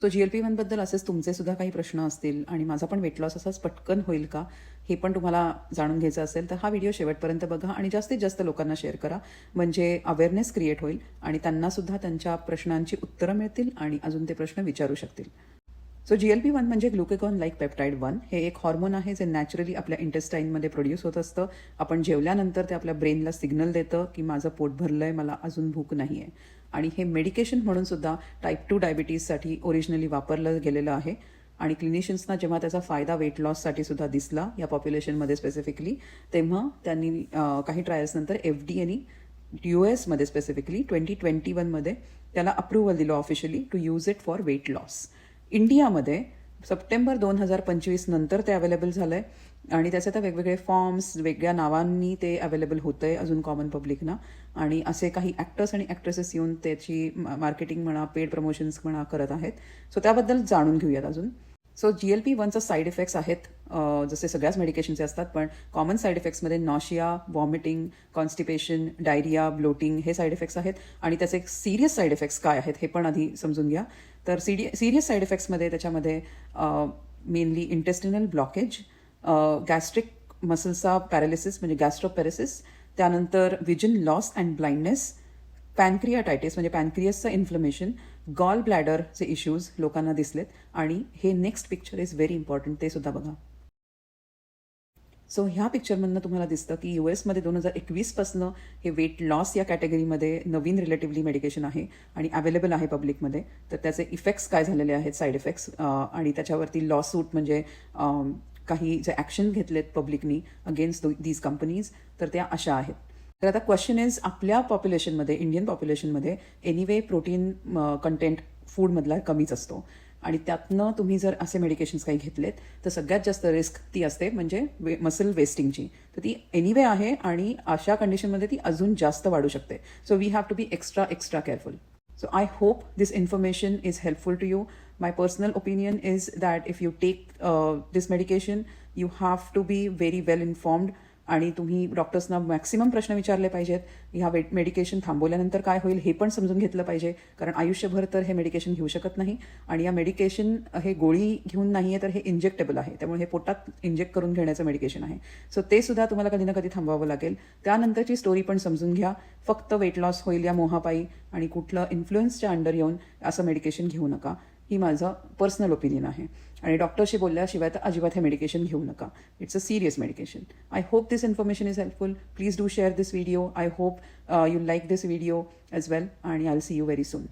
तो GLP-1 बद्दल असेच तुमचे सुद्धा काही प्रश्न असतील आणि माझा पण वेट लॉस असाच पटकन होईल का, हे पण तुम्हाला जाणून घ्यायचं असेल तर हा व्हिडिओ शेवटपर्यंत बघा आणि जास्तीत जास्त लोकांना शेअर करा. म्हणजे अवेअरनेस क्रिएट होईल आणि त्यांना सुद्धा त्यांच्या प्रश्नांची उत्तरं मिळतील आणि अजून ते प्रश्न विचारू शकतील. सो GLP-1 म्हणजे ग्लुकेगॉन लाईक पेप्टाइड 1. हे एक हॉर्मोन आहे जे नॅचरली आपल्या इंटेस्टाईनमध्ये प्रोड्यूस होत असतं. आपण जेवल्यानंतर ते आपल्या ब्रेनला सिग्नल देतं की माझं पोट भरलंय, मला अजून भूक नाही आहे. आणि हे मेडिकेशन म्हणून सुद्धा टाईप 2 डायबिटीजसाठी ओरिजिनली वापरलं गेलेलं आहे. आणि क्लिनिशियन्सना जेव्हा त्याचा फायदा वेट लॉससाठी सुद्धा दिसला या पॉप्युलेशनमध्ये स्पेसिफिकली, तेव्हा त्यांनी काही ट्रायल्सनंतर FDAने US स्पेसिफिकली 2021 त्याला अप्रुव्हल दिलं officially to use it for weight loss. इंडियामध्ये सप्टेंबर 2025 नंतर ते अवेलेबल झालं आहे आणि त्याचे तर वेगवेगळे फॉर्म्स वेगळ्या नावांनी ते अवेलेबल होतं आहे अजून कॉमन पब्लिकना. आणि असे काही ॲक्टर्स आणि ॲक्ट्रेसेस येऊन त्याची मार्केटिंग म्हणा, पेड प्रमोशन्स म्हणा करत आहेत. सो त्याबद्दल जाणून घेऊयात अजून. सो GLP-1चा साईड इफेक्ट्स आहेत जसे सगळ्याच मेडिकेशनचे असतात, पण कॉमन साईड इफेक्ट्समध्ये nausea, vomiting, constipation, diarrhoea, bloating हे साईड इफेक्ट्स आहेत. आणि त्याचे सिरियस साईड इफेक्ट्स काय आहेत हे पण आधी समजून घ्या. तर सिरियस साईड इफेक्ट्समध्ये त्याच्यामध्ये मेनली इंटेस्टिनल ब्लॉकेज, गॅस्ट्रिक मसल्सचा पॅरालिसिस म्हणजे गॅस्ट्रोपॅरेसिस, त्यानंतर vision loss and blindness, pancreatitis म्हणजे पॅनक्रियसचं इन्फ्लमेशन, गॉल ब्लॅडरचे इश्यूज लोकांना दिसलेत. आणि हे next picture is very important, ते सुद्धा बघा. सो ह्या पिक्चरमधनं तुम्हाला दिसतं की US 2021 हे वेट लॉस या कॅटेगरीमध्ये नवीन रिलेटिव्हली मेडिकेशन आहे आणि अवेलेबल आहे पब्लिकमध्ये. तर त्याचे इफेक्ट्स काय झालेले आहेत, साईड इफेक्ट्स, आणि त्याच्यावरती लॉ सूट म्हणजे काही जे ॲक्शन घेतलेत पब्लिकनी अगेन्स्ट दीज कंपनीज, तर त्या अशा आहेत. तर आता क्वेश्चन इज, आपल्या पॉप्युलेशनमध्ये, इंडियन पॉप्युलेशनमध्ये एनिवे प्रोटीन कंटेंट फूडमधला कमीच असतो आणि त्यातनं तुम्ही जर असे मेडिकेशन्स काही घेतलेत तर सगळ्यात जास्त रिस्क ती असते म्हणजे मसल वेस्टिंगची. तर ती एनिवे आहे आणि अशा कंडिशनमध्ये ती अजून जास्त वाढू शकते. So we have to be extra careful. So I hope this information is helpful to you. My personal opinion is that if you take this medication, you have to be very well informed आणि तुम्ही डॉक्टर्सना maximum प्रश्न विचारले पाहिजेत. ह्या medication थांबवल्यानंतर काय होईल हे पण समजून घेतलं पाहिजे, कारण आयुष्यभर तर हे मेडिकेशन घेऊ शकत नाही. आणि या मेडिकेशन हे गोळी घेऊन नाही आहे तर हे इंजेक्टेबल आहे, त्यामुळे हे पोटात इंजेक्ट करून घेण्याचं मेडिकेशन आहे. सो ते सुद्धा तुम्हाला कधी ना कधी थांबवावं लागेल. त्यानंतरची स्टोरी पण समजून घ्या. फक्त वेट लॉस होईल या मोहापायी आणि कुठलं इन्फ्लुएन्सच्या अंडर येऊन असं मेडिकेशन घेऊ नका, ही माझं पर्सनल ओपिनियन आहे. आणि डॉक्टरशी बोलल्याशिवाय तर अजिबात हे मेडिकेशन घेऊ नका. It's a serious medication. I hope this information is helpful. Please do share this video. I hope you like this video as well आणि I will see you very soon.